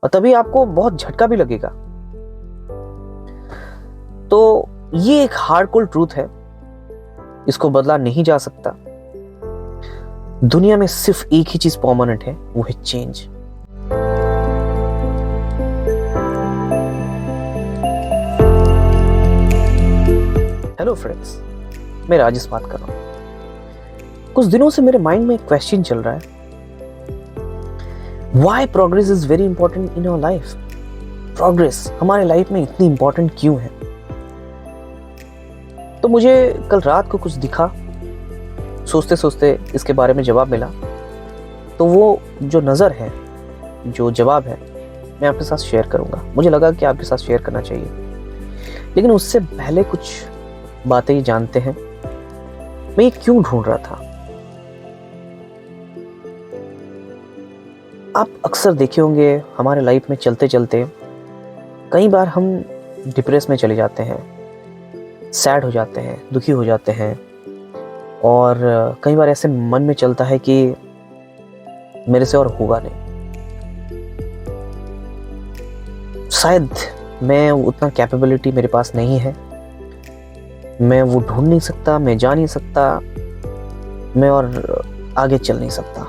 और तभी आपको बहुत झटका भी लगेगा। तो ये एक हार्डकोर ट्रूथ है, इसको बदला नहीं जा सकता। दुनिया में सिर्फ एक ही चीज परमानेंट है, वो है चेंज। हेलो फ्रेंड्स, मैं राजेश बात कर रहा हूं। कुछ दिनों से मेरे माइंड में एक क्वेश्चन चल रहा है, why progress is very important in our life. Progress हमारे लाइफ में इतनी इंपॉर्टेंट क्यों है? तो मुझे कल रात को कुछ दिखा, सोचते सोचते इसके बारे में जवाब मिला। तो वो जो नज़र है, जो जवाब है, मैं आपके साथ शेयर करूंगा। मुझे लगा कि आपके साथ शेयर करना चाहिए, लेकिन उससे पहले कुछ बातें ही जानते हैं मैं ये क्यों ढूंढ रहा था। आप अक्सर देखे होंगे हमारे लाइफ में चलते चलते कई बार हम डिप्रेस में चले जाते हैं, सैड हो जाते हैं, दुखी हो जाते हैं, और कई बार ऐसे मन में चलता है कि मेरे से और होगा नहीं, शायद मैं उतना कैपेबिलिटी मेरे पास नहीं है, मैं वो ढूंढ नहीं सकता, मैं जा नहीं सकता, मैं और आगे चल नहीं सकता।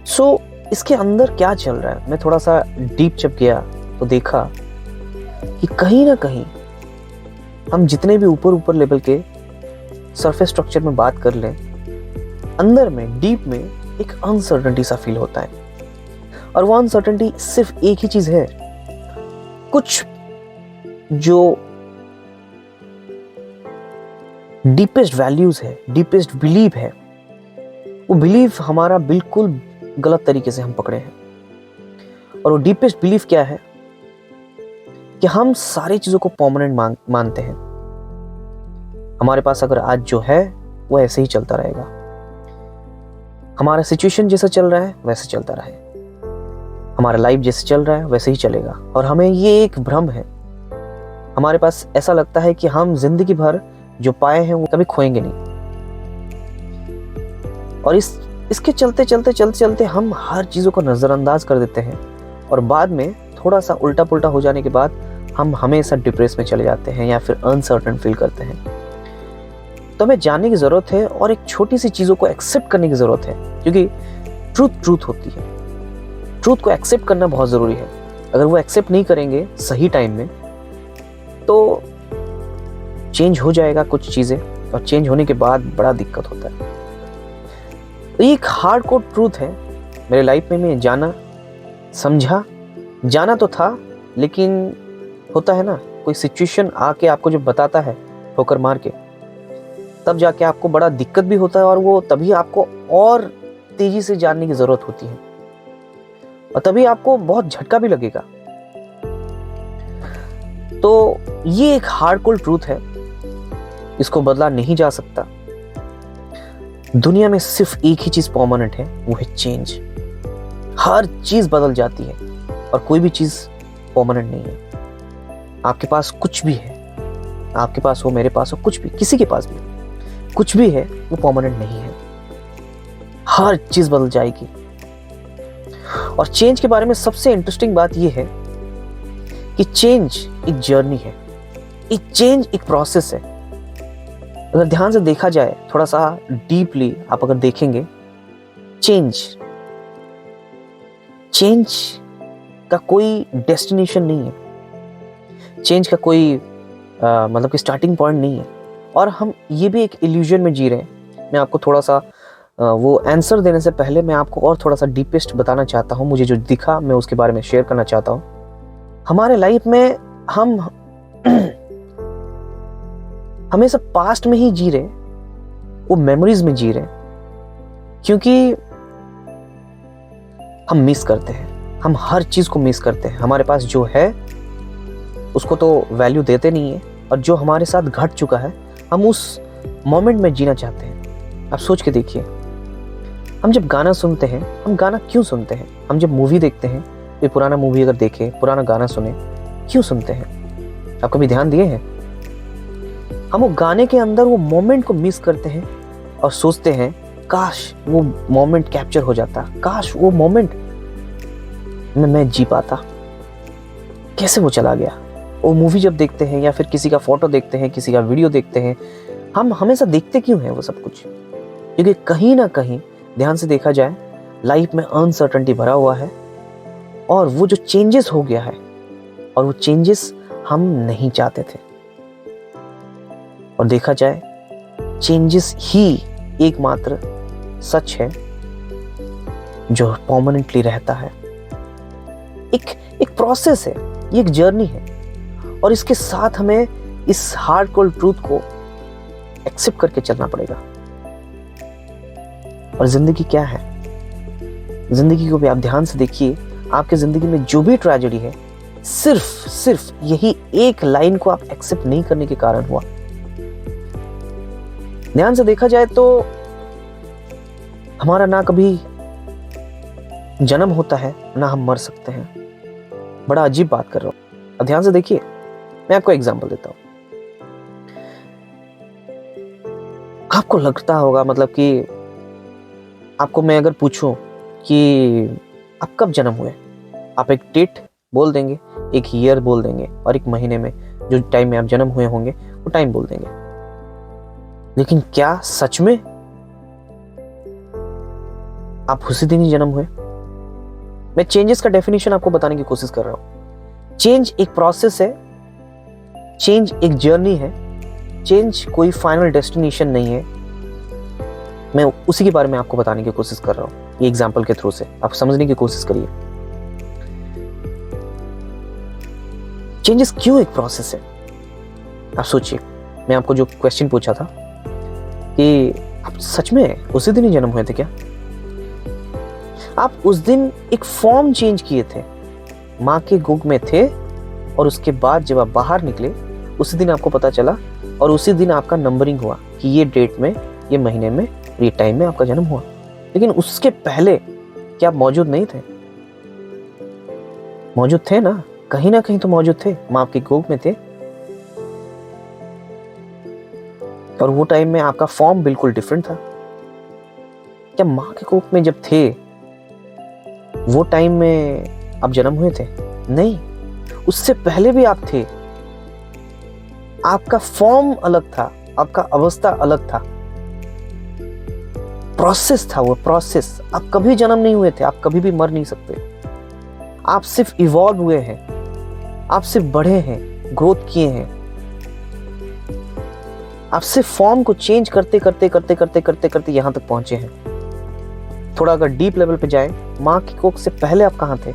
सो इसके अंदर क्या चल रहा है? मैं थोड़ा सा डीप जब गया तो देखा कि कहीं ना कहीं हम जितने भी ऊपर ऊपर लेवल के सरफेस स्ट्रक्चर में बात कर लें, अंदर में डीप में एक अनसर्टेनिटी सा फील होता है। और वो अनसर्टेनिटी सिर्फ एक ही चीज है, कुछ जो डीपेस्ट वैल्यूज है, डीपेस्ट बिलीव है, वो बिलीव हमारा बिल्कुल गलत तरीके से हम पकड़े हैं। और वो डीपेस्ट बिलीव क्या है कि हम सारी चीजों को परमानेंट मानते हैं। हमारे पास अगर आज जो है वो ऐसे ही चलता रहेगा, हमारा सिचुएशन जैसा चल रहा है वैसे चलता रहे, हमारा लाइफ जैसे चल रहा है वैसे ही चलेगा। और हमें ये एक भ्रम है, हमारे पास ऐसा लगता है कि हम जिंदगी भर जो पाए हैं वो कभी खोएंगे नहीं। और इसके चलते चलते चलते चलते हम हर चीजों को नजरअंदाज कर देते हैं, और बाद में थोड़ा सा उल्टा पुल्टा हो जाने के बाद हम हमेशा डिप्रेस में चले जाते हैं या फिर अनसर्टेन फील करते हैं। तो हमें जानने की जरूरत है और एक छोटी सी चीजों को एक्सेप्ट करने की जरूरत है, क्योंकि ट्रूथ होती है। ट्रूथ को एक्सेप्ट करना बहुत जरूरी है। अगर वो एक्सेप्ट नहीं करेंगे सही टाइम में तो चेंज हो जाएगा कुछ चीजें, और चेंज होने के बाद बड़ा दिक्कत होता है। तो ये एक हार्डकोर ट्रूथ है मेरे लाइफ में। मैं जाना, समझा, जाना तो था, लेकिन होता है ना, कोई सिचुएशन आके आपको जो बताता है ठोकर मार के, तब जाके आपको बड़ा दिक्कत भी होता है, और वो तभी आपको और तेजी से जानने की जरूरत होती है, और तभी आपको बहुत झटका भी लगेगा। तो ये एक हार्डकोर ट्रूथ है, इसको बदला नहीं जा सकता। दुनिया में सिर्फ एक ही चीज परमानेंट है, वो है चेंज। हर चीज बदल जाती है और कोई भी चीज परमानेंट नहीं है। आपके पास कुछ भी है, आपके पास हो, मेरे पास हो, कुछ भी, किसी के पास भी कुछ भी है, वो परमानेंट नहीं है। हर चीज बदल जाएगी। और चेंज के बारे में सबसे इंटरेस्टिंग बात यह है कि चेंज एक जर्नी है, एक चेंज एक प्रोसेस है। अगर ध्यान से देखा जाए, थोड़ा सा डीपली आप अगर देखेंगे, चेंज का कोई डेस्टिनेशन नहीं है, चेंज का कोई मतलब कि स्टार्टिंग पॉइंट नहीं है। और हम ये भी एक इल्यूजन में जी रहे हैं। मैं आपको थोड़ा सा वो आंसर देने से पहले मैं आपको और थोड़ा सा डीपेस्ट बताना चाहता हूँ। मुझे जो दिखा मैं उसके बारे में शेयर करना चाहता हूँ। हमारे लाइफ में हम हमेशा पास्ट में ही जी रहे, वो मेमोरीज में जी रहे, क्योंकि हम मिस करते हैं, हम हर चीज को मिस करते हैं। हमारे पास जो है उसको तो वैल्यू देते नहीं है, और जो हमारे साथ घट चुका है हम उस मोमेंट में जीना चाहते हैं। आप सोच के देखिए, हम जब गाना सुनते हैं, हम गाना क्यों सुनते हैं? हम जब मूवी देखते हैं, कोई पुराना मूवी अगर देखें, पुराना गाना सुने, क्यों सुनते हैं? आप कभी ध्यान दिए हैं? हम वो गाने के अंदर वो मोमेंट को मिस करते हैं और सोचते हैं काश वो मोमेंट कैप्चर हो जाता, काश वो मोमेंट मैं जी पाता। कैसे वो चला गया? वो मूवी जब देखते हैं या फिर किसी का फोटो देखते हैं, किसी का वीडियो देखते हैं, हम हमेशा देखते क्यों हैं वो सब कुछ? क्योंकि कहीं ना कहीं ध्यान से देखा जाए लाइफ में अनसर्टेनिटी भरा हुआ है, और वो जो चेंजेस हो गया है, और वो चेंजेस हम नहीं चाहते थे। और देखा जाए चेंजेस ही एकमात्र सच है जो परमानेंटली रहता है। एक प्रोसेस है, ये एक जर्नी है, और इसके साथ हमें इस हार्ड कोल्ड ट्रूथ को एक्सेप्ट करके चलना पड़ेगा। और जिंदगी क्या है? जिंदगी को भी आप ध्यान से देखिए, आपके जिंदगी में जो भी ट्रेजेडी है, सिर्फ यही एक लाइन को आप एक्सेप्ट नहीं करने के कारण हुआ। ध्यान से देखा जाए तो हमारा ना कभी जन्म होता है, ना हम मर सकते हैं। बड़ा अजीब बात कर रहा हूं। अब ध्यान से देखिए, मैं आपको एग्जांपल देता हूं। आपको लगता होगा, मतलब कि आपको मैं अगर पूछूं कि आप कब जन्म हुए, आप एक डेट बोल देंगे, एक ईयर बोल देंगे, और एक महीने में जो टाइम में आप जन्म हुए होंगे वो टाइम बोल देंगे। लेकिन क्या सच में आप उसी दिन ही जन्म हुए? मैं चेंजेस का डेफिनेशन आपको बताने की कोशिश कर रहा हूं। चेंज एक प्रोसेस है, चेंज एक जर्नी है, चेंज कोई फाइनल डेस्टिनेशन नहीं है। मैं उसी के बारे में आपको बताने की कोशिश कर रहा हूं, ये एग्जांपल के थ्रू से आप समझने की कोशिश करिए। चेंजेस क्यों एक प्रोसेस है? आप सोचिए, मैं आपको जो क्वेश्चन पूछा था कि आप सच में उसी दिन ही जन्म हुए थे क्या? आप उस दिन एक फॉर्म चेंज किए थे, माँ के गोद में थे, और उसके बाद जब आप बाहर निकले उसी दिन आपको पता चला, और उसी दिन आपका नंबरिंग हुआ कि ये डेट में, ये महीने में, ये टाइम में आपका जन्म हुआ। लेकिन उसके पहले क्या आप मौजूद नहीं थे? मौजूद थे ना, कहीं ना कहीं तो मौजूद थे, माँ आपके गोद में थे। और वो टाइम में आपका फॉर्म बिल्कुल डिफरेंट था। क्या माँ के कोख में जब थे वो टाइम में आप जन्म हुए थे? नहीं, उससे पहले भी आप थे। आपका फॉर्म अलग था, आपका अवस्था अलग था, प्रोसेस था वो प्रोसेस। आप कभी जन्म नहीं हुए थे, आप कभी भी मर नहीं सकते। आप सिर्फ इवॉल्व हुए हैं, आप सिर्फ बढ़े हैं, ग्रोथ किए हैं। आप सिर्फ फॉर्म को चेंज करते करते करते करते करते करते यहां तक पहुंचे हैं। थोड़ा अगर डीप लेवल पे जाएं, माँ की कोख से पहले आप कहां थे?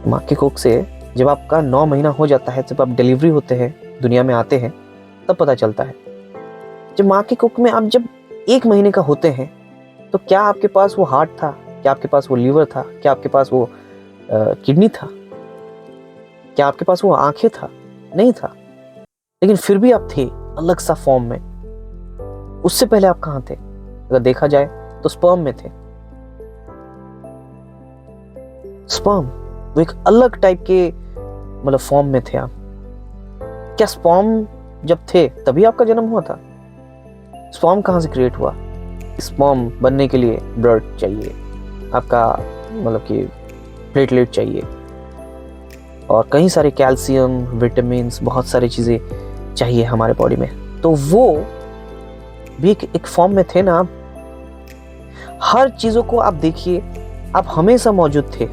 माँ की कोख से जब आपका 9 महीना हो जाता है, जब आप डिलीवरी होते हैं, दुनिया में आते हैं, तब पता चलता है। जब माँ की कोख में आप जब 1 महीने का होते हैं, तो क्या आपके पास वो हार्ट था? क्या आपके पास वो लीवर था? क्या आपके पास वो किडनी था? क्या आपके पास वो आंखें था? नहीं था। लेकिन फिर भी आप थे अलग सा फॉर्म में। उससे पहले आप कहां थे? अगर देखा जाए तो स्पर्म में थे। स्पर्म वो एक अलग टाइप के मतलब फॉर्म में थे आप। क्या स्पर्म जब थे तभी आपका जन्म हुआ था? स्पर्म कहां से क्रिएट हुआ? स्पर्म बनने के लिए ब्लड चाहिए, आपका मतलब कि प्लेटलेट चाहिए, और कई सारे कैल्शियम, विटामिन, बहुत सारी चीजें चाहिए हमारे बॉडी में। तो वो भी एक फॉर्म में थे ना आप। हर चीजों को आप देखिए, आप हमेशा मौजूद थे,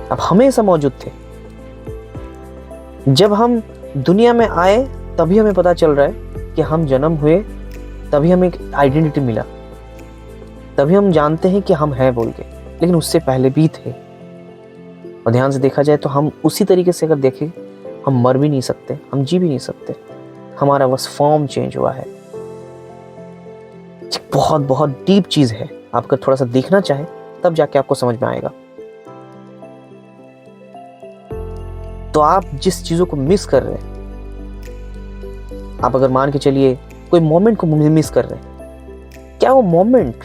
आप हमेशा मौजूद थे। जब हम दुनिया में आए तभी हमें पता चल रहा है कि हम जन्म हुए, तभी हमें एक आइडेंटिटी मिला, तभी हम जानते हैं कि हम हैं बोल के। लेकिन उससे पहले भी थे। और ध्यान से देखा जाए तो हम उसी तरीके से अगर देखें, हम मर भी नहीं सकते, हम जी भी नहीं सकते। हमारा बस फॉर्म चेंज हुआ है। बहुत बहुत डीप चीज है। आप अगर थोड़ा सा देखना चाहे तब जाके आपको समझ में आएगा। तो आप जिस चीजों को मिस कर रहे हैं, आप अगर मान के चलिए कोई मोमेंट को मिस कर रहे हैं, क्या वो मोमेंट,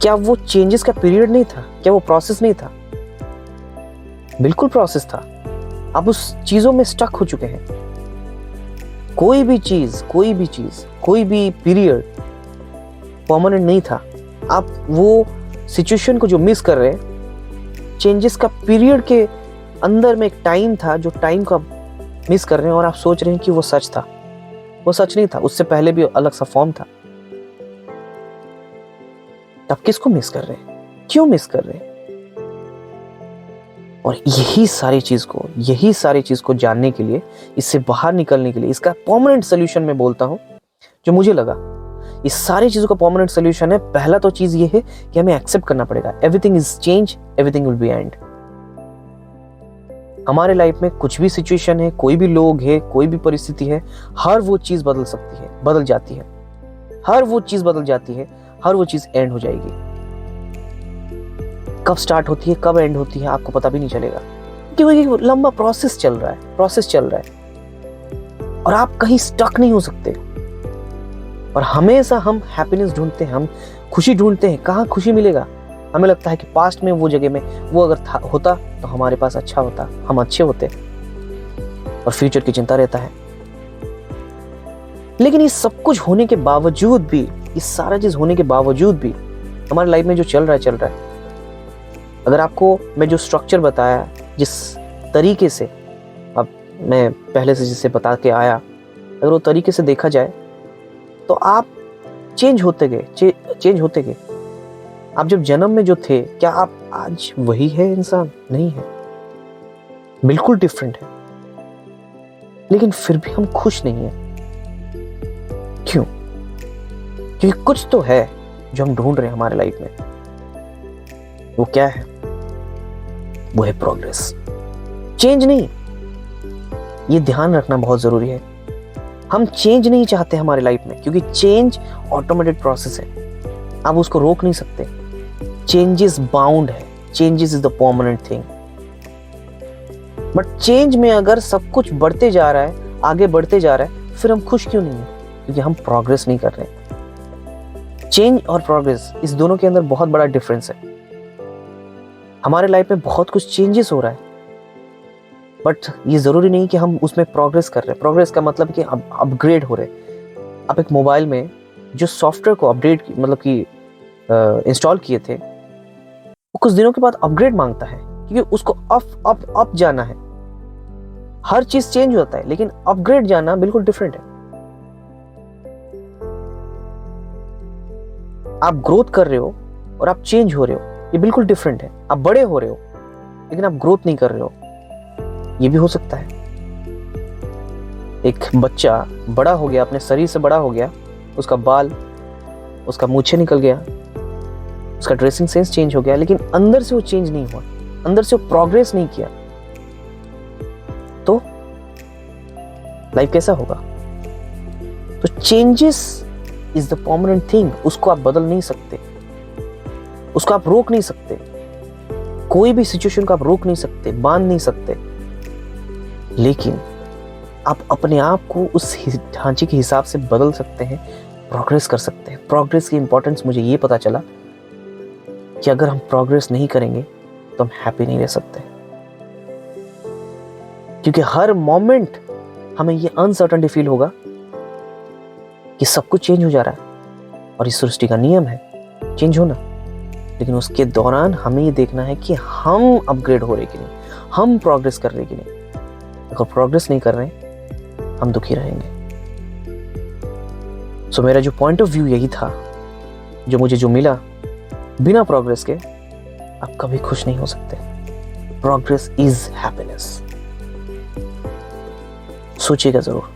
क्या वो चेंजेस का पीरियड नहीं था? क्या वो प्रोसेस नहीं था? बिल्कुल प्रोसेस था। आप उस चीजों में स्टक हो चुके हैं। कोई भी चीज, कोई भी पीरियड परमानेंट नहीं था। आप वो सिचुएशन को जो मिस कर रहे हैं, चेंजेस का पीरियड के अंदर में एक टाइम था, जो टाइम को आप मिस कर रहे हैं और आप सोच रहे हैं कि वो सच था। वो सच नहीं था, उससे पहले भी अलग सा फॉर्म था। तब किसको मिस कर रहे हैं, क्यों मिस कर रहे हैं? और यही सारी चीज को जानने के लिए, इससे बाहर निकलने के लिए, इसका परमानेंट सोल्यूशन मैं बोलता हूं, जो मुझे लगा इस सारी चीजों का परमानेंट सोल्यूशन है, पहला तो चीज ये है कि हमें एक्सेप्ट करना पड़ेगा, everything is change, everything will be and. हमारे लाइफ में कुछ भी सिचुएशन है, कोई भी लोग है, कोई भी परिस्थिति है, हर वो चीज बदल सकती है, बदल जाती है, हर वो चीज बदल जाती है, हर वो चीज एंड हो जाएगी। कब स्टार्ट होती है, कब एंड होती है, आपको पता भी नहीं चलेगा, क्योंकि लंबा प्रोसेस चल रहा है और आप कहीं स्टक नहीं हो सकते। और हमेशा हम हैप्पीनेस ढूंढते हैं, हम खुशी ढूंढते हैं। कहाँ खुशी मिलेगा? हमें लगता है कि पास्ट में वो जगह में वो अगर होता तो हमारे पास अच्छा होता, हम अच्छे होते, और फ्यूचर की चिंता रहता है। लेकिन ये सब कुछ होने के बावजूद भी, इस सारा चीज होने के बावजूद भी हमारे लाइफ में जो चल रहा है, अगर आपको मैं जो स्ट्रक्चर बताया, जिस तरीके से अब मैं पहले से जिसे बता के आया, अगर वो तरीके से देखा जाए तो आप चेंज होते गए। आप जब जन्म में जो थे, क्या आप आज वही है इंसान? नहीं है, बिल्कुल डिफरेंट है। लेकिन फिर भी हम खुश नहीं हैं। क्यों? क्योंकि कुछ तो है जो हम ढूंढ रहे हैं हमारे लाइफ में। वो क्या है? वो है प्रोग्रेस, चेंज नहीं। ये ध्यान रखना बहुत जरूरी है। हम चेंज नहीं चाहते हमारे लाइफ में, क्योंकि चेंज ऑटोमेटेड प्रोसेस है, आप उसको रोक नहीं सकते। चेंजेस बाउंड है, changes is the permanent thing. But change में अगर सब कुछ बढ़ते जा रहा है, आगे बढ़ते जा रहा है, फिर हम खुश क्यों नहीं है? क्योंकि हम प्रोग्रेस नहीं कर रहे। चेंज और प्रोग्रेस, इस दोनों के अंदर बहुत बड़ा डिफरेंस है। हमारे लाइफ में बहुत कुछ चेंजेस हो रहा है, बट ये जरूरी नहीं कि हम उसमें प्रोग्रेस कर रहे हैं। प्रोग्रेस का मतलब कि अपग्रेड हो रहे हैं। आप एक मोबाइल में जो सॉफ्टवेयर को अपडेट मतलब कि इंस्टॉल किए थे, वो कुछ दिनों के बाद अपग्रेड मांगता है, क्योंकि उसको अप जाना है। हर चीज चेंज होता है, लेकिन अपग्रेड जाना बिल्कुल डिफरेंट है। आप ग्रोथ कर रहे हो और आप चेंज हो रहे हो, ये बिल्कुल डिफरेंट है। आप बड़े हो रहे हो लेकिन आप ग्रोथ नहीं कर रहे हो, ये भी हो सकता है। एक बच्चा बड़ा हो गया, अपने शरीर से बड़ा हो गया, उसका बाल, उसका मूछें निकल गया, उसका ड्रेसिंग सेंस चेंज हो गया, लेकिन अंदर से वो चेंज नहीं हुआ, अंदर से वो प्रोग्रेस नहीं किया, तो लाइफ कैसा होगा? तो changes is the permanent thing. उसको आप बदल नहीं सकते, उसको आप रोक नहीं सकते। कोई भी सिचुएशन को आप रोक नहीं सकते, बांध नहीं सकते, लेकिन आप अपने आप को उस ढांचे के हिसाब से बदल सकते हैं, प्रोग्रेस कर सकते हैं। प्रोग्रेस की इंपॉर्टेंस मुझे ये पता चला कि अगर हम प्रोग्रेस नहीं करेंगे तो हम हैप्पी नहीं रह सकते, क्योंकि हर मोमेंट हमें ये अनसर्टेनिटी फील होगा कि सब कुछ चेंज हो जा रहा है, और इस सृष्टि का नियम है चेंज होना। लेकिन उसके दौरान हमें ये देखना है कि हम अपग्रेड हो रहे कि नहीं, हम प्रोग्रेस कर रहे कि नहीं। अगर प्रोग्रेस नहीं कर रहे हैं, हम दुखी रहेंगे। सो मेरा जो पॉइंट ऑफ व्यू यही था, जो मिला, बिना प्रोग्रेस के आप कभी खुश नहीं हो सकते। Progress is happiness. सोचिएगा जरूर।